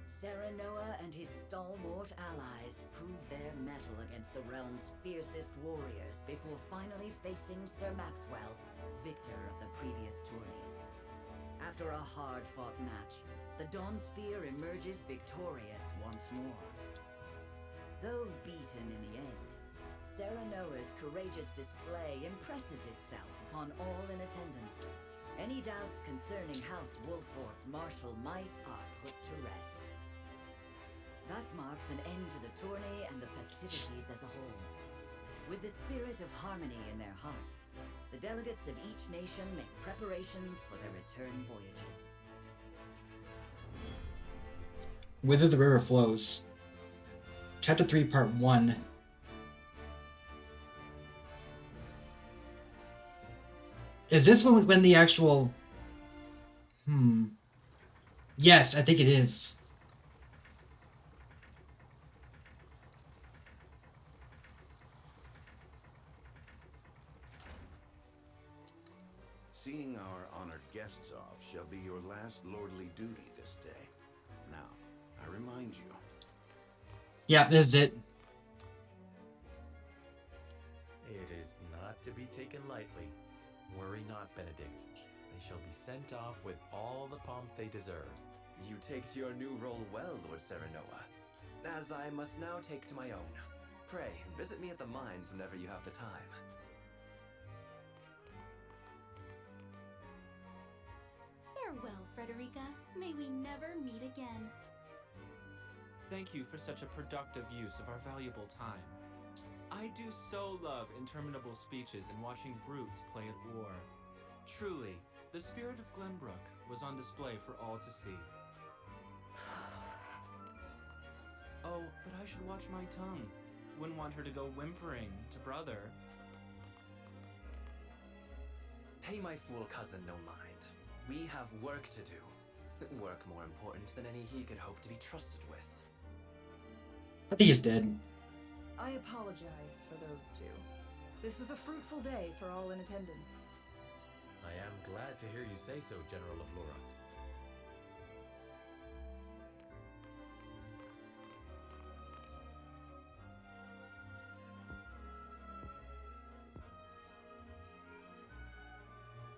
Serenoa and his stalwart allies prove their mettle against the realm's fiercest warriors before finally facing Sir Maxwell, victor of the previous tourney. After a hard-fought match, the Dawnspear emerges victorious once more. Though beaten in the end, Serenoa's courageous display impresses itself upon all in attendance. Any doubts concerning House Wolfort's martial might are put to rest. Thus marks an end to the tourney and the festivities as a whole. With the spirit of harmony in their hearts, the delegates of each nation make preparations for their return voyages. Whither the River Flows. Chapter 3, Part 1. Is this one when the actual... Yes, I think it is. Seeing our honored guests off shall be your last lordly duty this day. Now, I remind you. Yeah, this is it. It is not to be taken lightly. Worry not, Benedict. They shall be sent off with all the pomp they deserve. You take to your new role well, Lord Serenoa, as I must now take to my own. Pray, visit me at the mines whenever you have the time. Farewell, Frederica. May we never meet again. Thank you for such a productive use of our valuable time. I do so love interminable speeches and watching brutes play at war. Truly, the spirit of Glenbrook was on display for all to see. Oh, but I should watch my tongue. Wouldn't want her to go whimpering to brother. Pay my fool cousin no mind. We have work to do. Work more important than any he could hope to be trusted with. I think he's dead. I apologize for those two. This was a fruitful day for all in attendance. I am glad to hear you say so, General of Lura.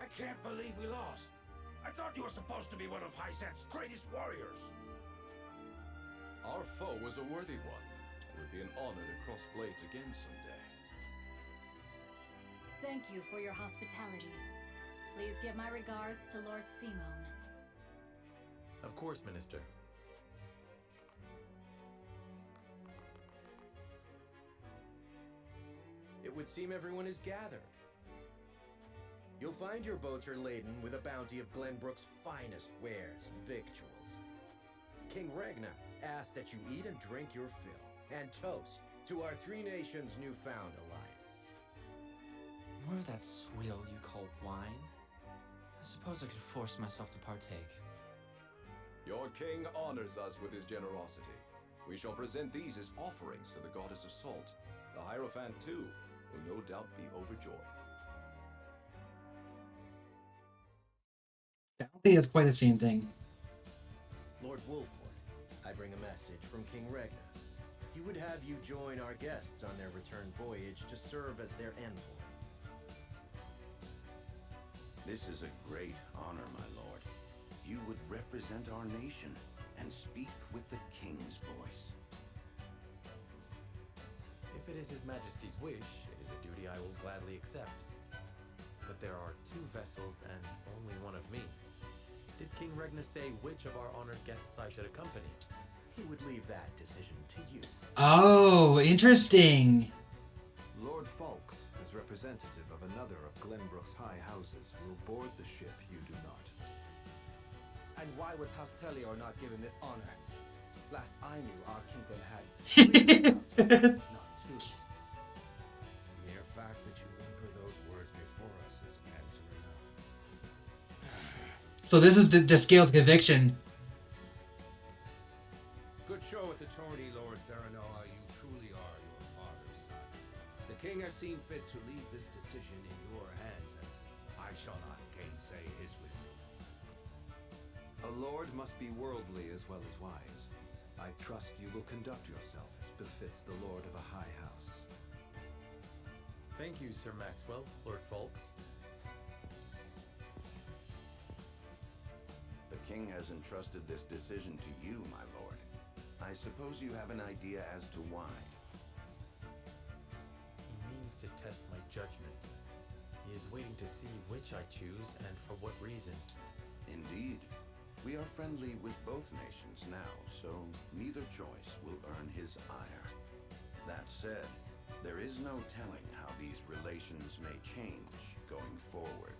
I can't believe we lost. I thought you were supposed to be one of Hyzante's greatest warriors. Our foe was a worthy one. It would be an honor to cross blades again someday. Thank you for your hospitality. Please give my regards to Lord Simone. Of course, Minister. It would seem everyone is gathered. You'll find your boats are laden with a bounty of Glenbrook's finest wares and victuals. King Regna asks that you eat and drink your fill, and toast to our three nations' newfound alliance. More of that swill you call wine? I suppose I could force myself to partake. Your king honors us with his generosity. We shall present these as offerings to the goddess of salt. The Hierophant, too, will no doubt be overjoyed. I don't think that's quite the same thing. Lord Wolford, I bring a message from King Regna. He would have you join our guests on their return voyage to serve as their envoy. This is a great honor, my lord. You would represent our nation and speak with the king's voice. If it is His Majesty's wish, it is a duty I will gladly accept. But there are two vessels and only one of me. Did King Regna say which of our honored guests I should accompany? He would leave that decision to you. Oh, interesting. Lord Falks, as representative of another of Glenbrook's high houses, will board the ship you do not. And why was House Tellior not given this honor? Last I knew, our kingdom had 3 houses, not 2. The mere fact that you whimper those words before us is answer enough. So this is the scales conviction. Good show at the tourney, Lord Serenoa. You truly are your father's son. The king has seen fit to leave this decision in your hands, and I shall not gainsay his wisdom. A lord must be worldly as well as wise. I trust you will conduct yourself as befits the lord of a high house. Thank you, Sir Maxwell, Lord Folks. The king has entrusted this decision to you, my lord. I suppose you have an idea as to why. He means to test my judgment. He is waiting to see which I choose and for what reason. Indeed. We are friendly with both nations now, so neither choice will earn his ire. That said, there is no telling how these relations may change going forward.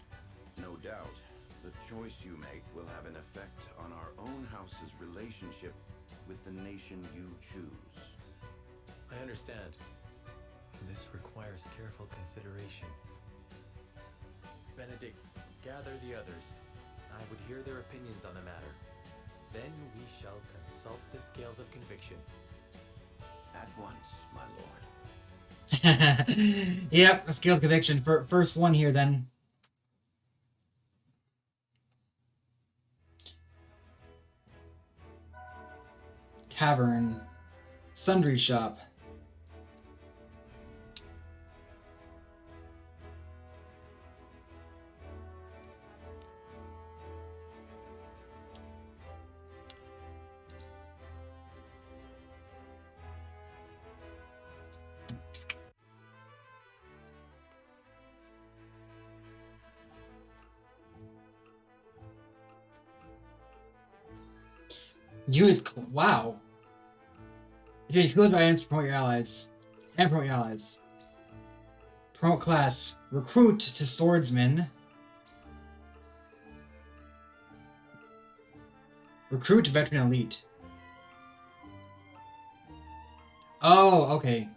No doubt, the choice you make will have an effect on our own house's relationship with the nation you choose. I understand. This requires careful consideration. Benedict, gather the others. I would hear their opinions on the matter. Then we shall consult the scales of conviction. At once, my lord. Yep, the scales of conviction. First one here, then. Tavern. Sundry shop. Use wow. Use close items to promote your allies. And promote your allies. Promote class. Recruit to swordsman. Recruit to veteran elite. Oh, okay.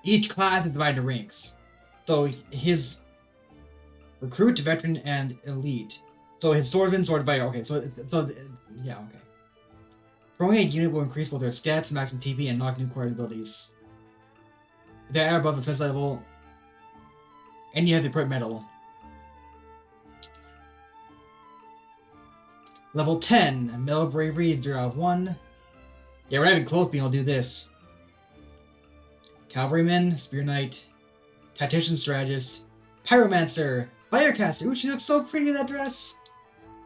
Each class is divided into ranks. So his recruit to veteran and elite. So his swordsman, sword fighter. Okay, so yeah, okay. Promoting a unit will increase both their stats, max and TP, and unlock new core abilities. If they are above the defense level, and you have the pro medal. Level 10, Medal of Bravery, 0 out of 1. Yeah, we're not even close being able to do this. Cavalryman, Spear Knight, Tactician Strategist, Pyromancer, Firecaster. Ooh, she looks so pretty in that dress.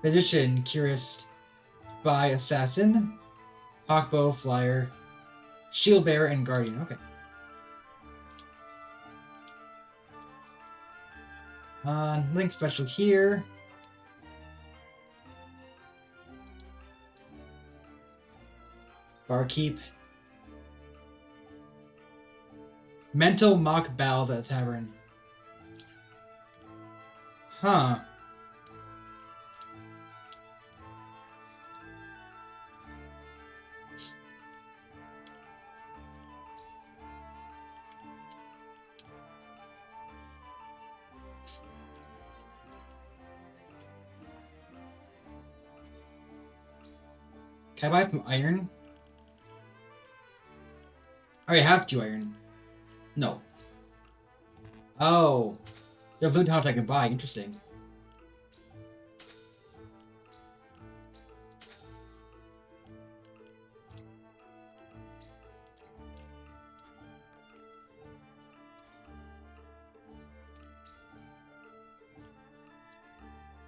Physician, Curist, Spy, Assassin, Hawkbow, Flyer, Shield Bearer, and Guardian. Okay. Link special here. Barkeep. Mental mock battles at a tavern. Huh. Can I buy some iron? I already have 2 iron. No. Oh. There's no talent I can buy. Interesting.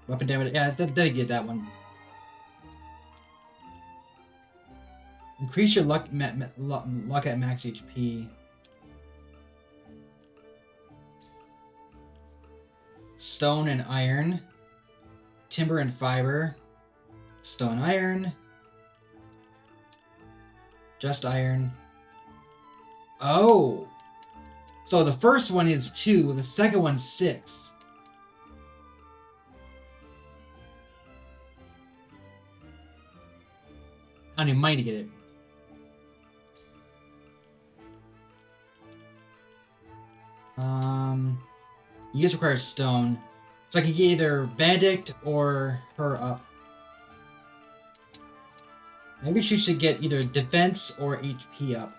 Weapon damage. Yeah, they get that one. Increase your luck at max HP. Stone and iron. Timber and fiber. Stone iron. Just iron. Oh! So the first one is 2, the second one's 6. I don't even mind to get it. Use requires stone. So I can get either Benedict or her up. Maybe she should get either defense or HP up.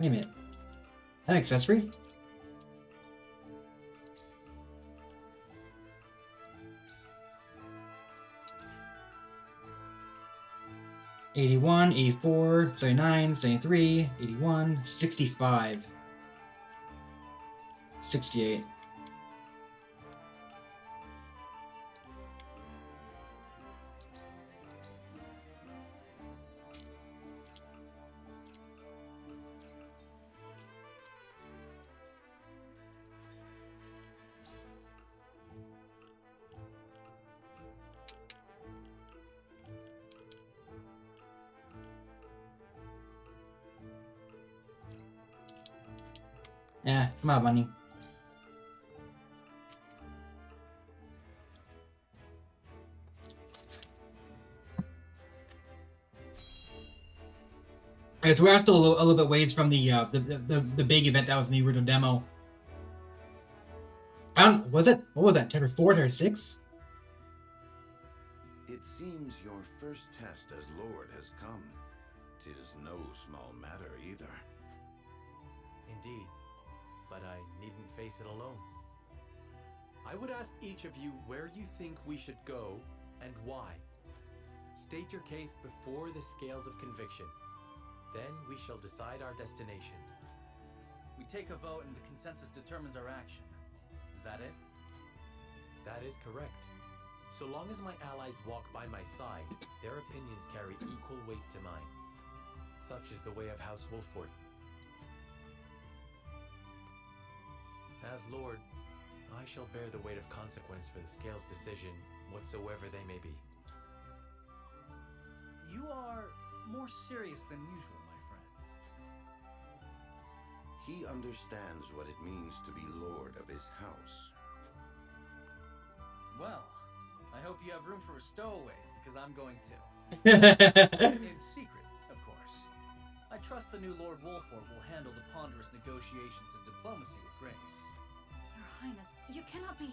Wait a minute. An accessory? $81, $84, $79, $73, $81, $65, $68. Yeah, I'm out of money. Okay, so we are still a little bit ways from the big event that was in the original demo. What was that, chapter 4 or 6? It seems your first test as Lord has come. 'Tis no small matter either. Indeed, but I needn't face it alone. I would ask each of you where you think we should go and why. State your case before the scales of conviction. Then we shall decide our destination. We take a vote and the consensus determines our action. Is that it? That is correct. So long as my allies walk by my side, their opinions carry equal weight to mine. Such is the way of House Wolford. As Lord, I shall bear the weight of consequence for the Scales' decision, whatsoever they may be. You are more serious than usual, my friend. He understands what it means to be Lord of his house. Well, I hope you have room for a stowaway, because I'm going to. In secret, of course. I trust the new Lord Wolford will handle the ponderous negotiations and diplomacy with grace. Your Highness, you cannot be...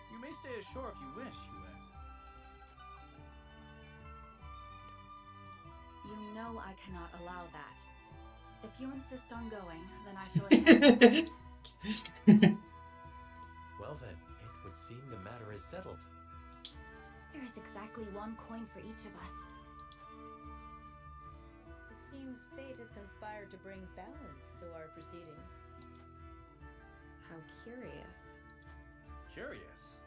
You may stay ashore if you wish, Hyzante. You know I cannot allow that. If you insist on going, then I shall attend. Well then, it would seem the matter is settled. There is exactly one coin for each of us. It seems fate has conspired to bring balance to our proceedings. How curious. Curious?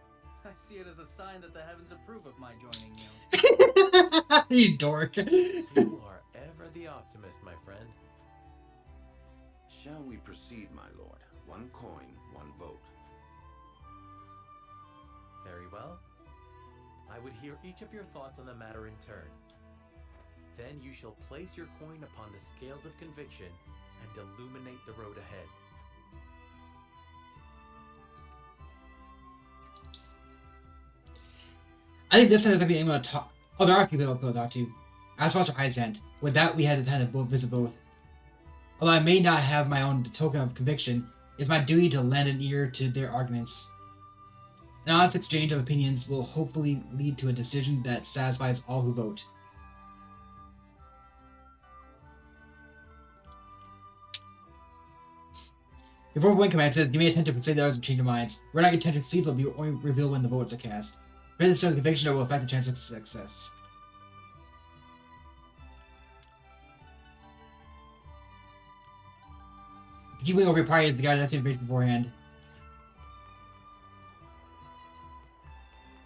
I see it as a sign that the heavens approve of my joining you. You dork. You are ever the optimist, my friend. Shall we proceed, my lord? One coin, one vote. Very well. I would hear each of your thoughts on the matter in turn. Then you shall place your coin upon the scales of conviction and illuminate the road ahead. I think this time there's gonna be anyone to talk. Oh, there are a few people to talk to. Aesfrost or Hyzante. With that, we had to kind of visit both. Although I may not have my own token of conviction, it's my duty to lend an ear to their arguments. An honest exchange of opinions will hopefully lead to a decision that satisfies all who vote. Before voting commences, give me attention to persuade the others and change their minds. We're not your attention seeds will be only revealed when the votes are cast. Raise the stone's conviction that will affect the chance of success. The keeping over your party is the guy that's information beforehand.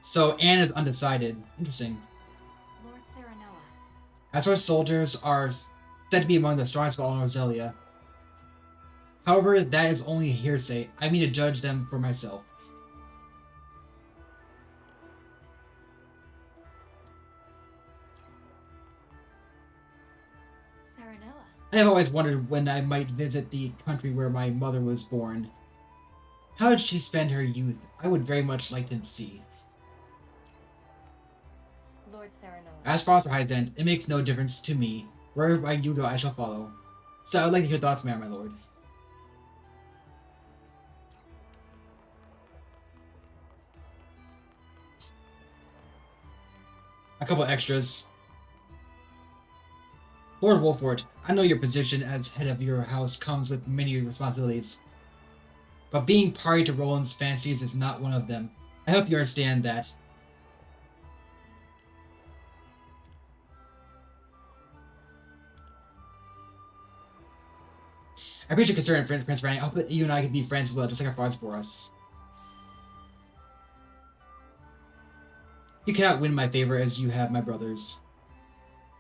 So Anne is undecided. Interesting. Lord Serenoa. Aesfrost soldiers are said to be among the strongest of all Roselia. However, that is only hearsay. I mean to judge them for myself. Serenoa. I have always wondered when I might visit the country where my mother was born. How did she spend her youth? I would very much like to see. Lord Serenoa. Aesfrost or Hyzante, it makes no difference to me. Wherever you go, I shall follow. So I'd like to hear thoughts, my lord. A couple extras. Lord Wolford, I know your position as head of your house comes with many responsibilities, but being party to Roland's fancies is not one of them. I hope you understand that. I appreciate your concern, Prince Randy. I hope that you and I can be friends as well, just like our fathers for us. You cannot win my favor as you have my brothers.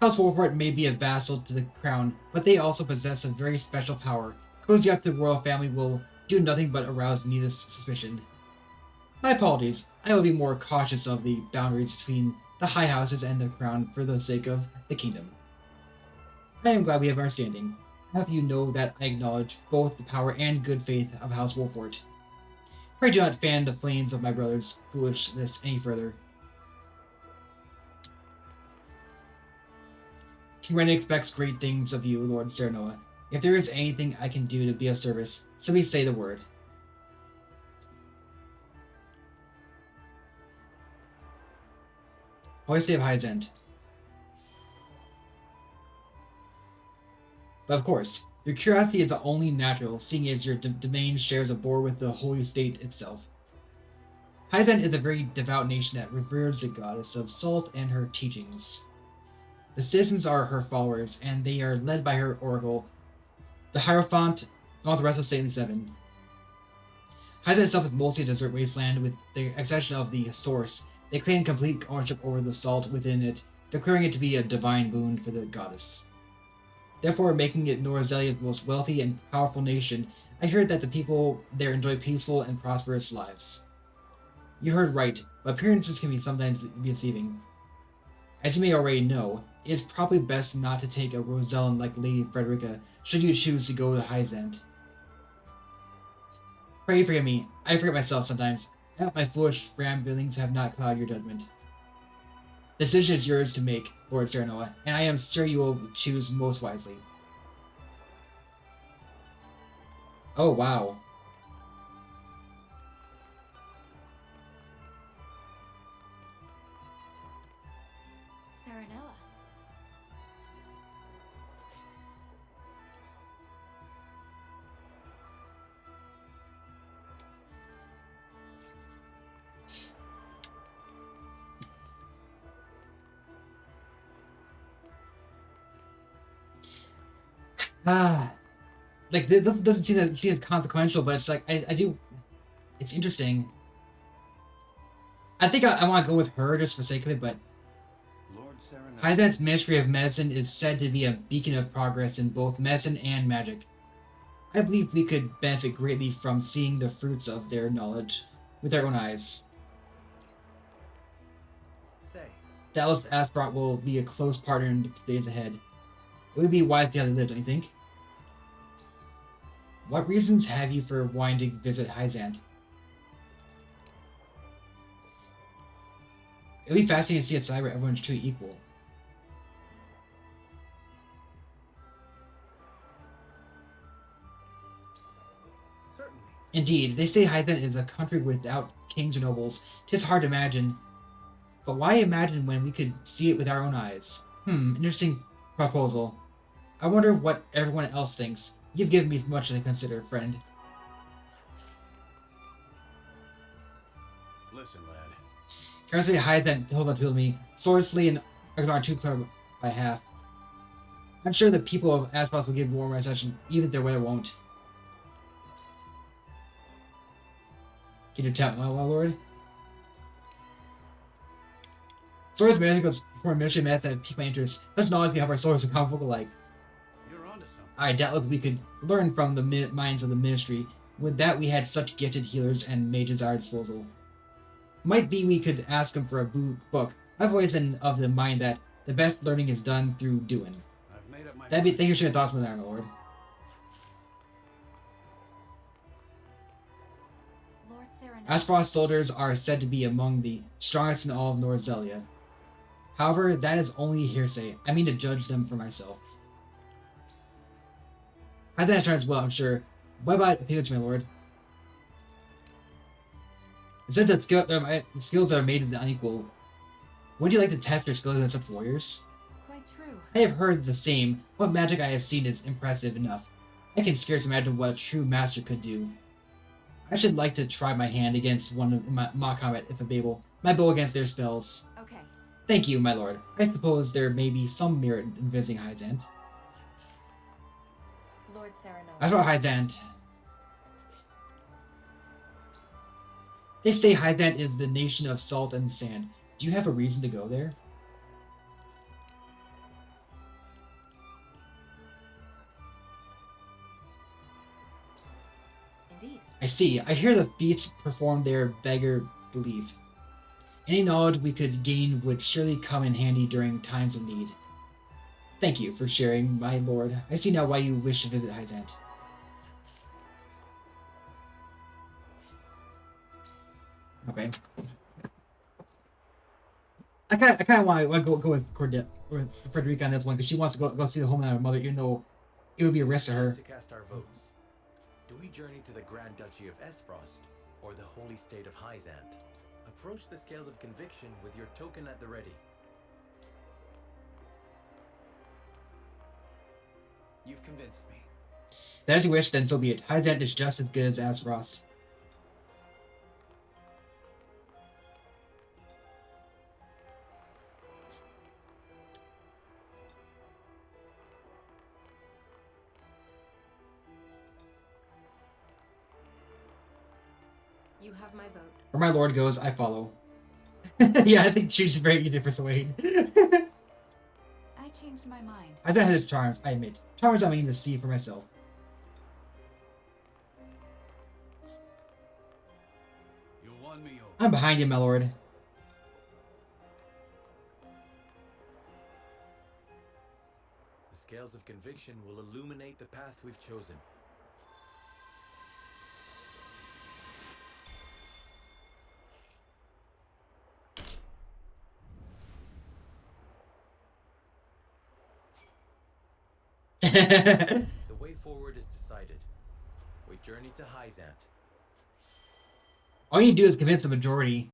House Wolford may be a vassal to the crown, but they also possess a very special power. Cozy up to the royal family will do nothing but arouse needless suspicion. My apologies. I will be more cautious of the boundaries between the high houses and the crown for the sake of the kingdom. I am glad we have understanding. I hope you know that I acknowledge both the power and good faith of House Wolford. Pray do not fan the flames of my brother's foolishness any further. King Renan expects great things of you, Lord Serenoa. If there is anything I can do to be of service, simply say the word. Hoist of Hyzante. But of course, your curiosity is only natural, seeing as your domain shares a border with the holy state itself. Hyzante is a very devout nation that reveres the goddess of salt and her teachings. The citizens are her followers, and they are led by her oracle, the Hierophant, and all the rest of Saintly Seven. Hyzante itself is mostly a desert wasteland, with the exception of the source. They claim complete ownership over the salt within it, declaring it to be a divine boon for the goddess. Therefore, making it Norzelia's most wealthy and powerful nation, I heard that the people there enjoy peaceful and prosperous lives. You heard right, but appearances can sometimes be deceiving. As you may already know, it is probably best not to take a Rosellan like Lady Frederica should you choose to go to Hyzante. Pray forgive me, I forget myself sometimes. I hope my foolish ramblings have not clouded your judgment. The decision is yours to make, Lord Serenoa, and I am sure you will choose most wisely. Oh, wow. Serenoa. Like, this doesn't seem as consequential, but it's like, I do, it's interesting. I think I want to go with her just for sake of it, but Hyzante's Ministry of Medicine is said to be a beacon of progress in both medicine and magic. I believe we could benefit greatly from seeing the fruits of their knowledge with our own eyes. Dallas Aesfrost will be a close partner in the days ahead. It would be wise to see how they live, don't you think? What reasons have you for wanting to visit Hyzante? It would be fascinating to see a side where everyone's truly equal. Certainly. Indeed, they say Hyzante is a country without kings or nobles. 'Tis hard to imagine. But why imagine when we could see it with our own eyes? Interesting proposal. I wonder what everyone else thinks. You've given me much to consider, friend. Listen, lad. Currently, Hyzante told me, Sworsley and Argonar are too clever by half. I'm sure the people of Aesfrost will give warm reception, even if their weather won't. Can you tell, my lord? Swords magic goes for ministry medicine and pique my interest. Such knowledge can help our swords become powerful alike. You're onto something. I doubtless we could learn from the minds of the ministry. With that, we had such gifted healers and mages at our disposal. Might be we could ask them for a book. I've always been of the mind that the best learning is done through doing. I've made up my That'd be, thank you for your thoughts, my lord. Lord Serenoa. Aesfrost soldiers are said to be among the strongest in all of Norzelia. However, that is only hearsay. I mean to judge them for myself. Hyzante turns well, I'm sure. What about opinions, my lord? It said that skills that are made is unequal. Wouldn't you like to test your skills against such warriors? Quite true. I have heard the same. What magic I have seen is impressive enough. I can scarce imagine what a true master could do. I should like to try my hand against one of my mock combat if available. My bow against their spells. Okay. Thank you, my lord. I suppose there may be some merit in visiting Hyzante. Lord Serenoa. I saw Hyzante. They say Hyzante is the nation of salt and sand. Do you have a reason to go there? Indeed. I see. I hear the feats performed there beggar belief. Any knowledge we could gain would surely come in handy during times of need. Thank you for sharing, my lord. I see now why you wish to visit Hyzante. Okay. I kind of want to go with Frederica on this one because she wants to go see the homeland of her mother, even though it would be a risk to her. To cast our votes. Do we journey to the Grand Duchy of Aesfrost or the holy state of Hyzante? Approach the scales of conviction with your token at the ready. You've convinced me. As you wish, then so be it. Hyzante is just as good as Aesfrost. You have my vote. Where my lord goes, I follow. Yeah, I think she's very easy to persuade. I changed my mind. I thought I had charms, I admit. Charms I mean to see for myself. You won me over. I'm behind you, my lord. The scales of conviction will illuminate the path we've chosen. The way forward is decided. We journey to Hyzante. All you need to do is convince the majority.